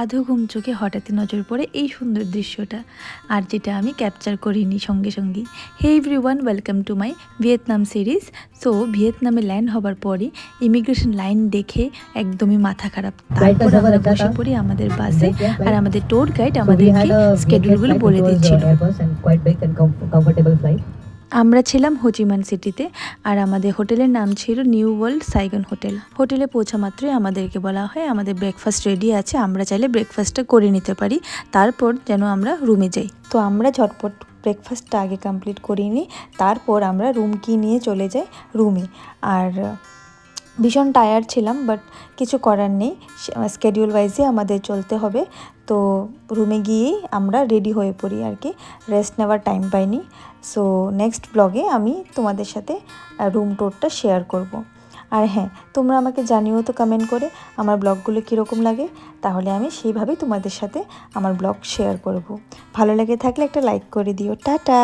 আধো ঘুম চোখে হঠাৎই নজর পড়ে এই সুন্দর দৃশ্যটা, আর যেটা আমি ক্যাপচার করিনি সঙ্গে সঙ্গেই। Hey everyone, welcome to my Vietnam series. So ভিয়েতনামে ল্যান্ড হবার পরই ইমিগ্রেশন লাইন দেখে একদমই মাথা খারাপ। তারপর আমরা বসে পড়ি আমাদের বাসে, আর আমাদের ট্যুর গাইড আমাদেরকে স্কেডিউলগুলো বলে দিচ্ছিল। আমরা ছিলাম হোচিমান সিটিতে, আর আমাদের হোটেলের নাম ছিল নিউ ওয়ার্ল্ড সাইগন হোটেল। হোটেলে পৌঁছা মাত্রই আমাদেরকে বলা হয় আমাদের ব্রেকফাস্ট রেডি আছে, আমরা চাইলে ব্রেকফাস্টটা করে নিতে পারি, তারপর যেন আমরা রুমে যাই। তো আমরা ঝটপট ব্রেকফাস্টটা আগে কমপ্লিট করিনি, তারপর আমরা রুম কি নিয়ে চলে যাই রুমে। আর ভীষণ টায়ার্ড ছিলাম, বাট কিছু করার নেই, স্কেডিউল ওয়াইজই আমাদের চলতে হবে। তো রুমে গিয়েই আমরা রেডি হয়ে পড়ি আর কি, রেস্ট নেওয়ার টাইম পাইনি। সো নেক্সট ব্লগে আমি তোমাদের সাথে রুম ট্যুরটা শেয়ার করব। আর হ্যাঁ, তোমরা আমাকে জানিও তো কমেন্ট করে আমার ব্লগগুলো কীরকম লাগে, তাহলে আমি সেইভাবেই তোমাদের সাথে আমার ব্লগ শেয়ার করব। ভালো লেগে থাকলে একটা লাইক করে দিও। টাটা।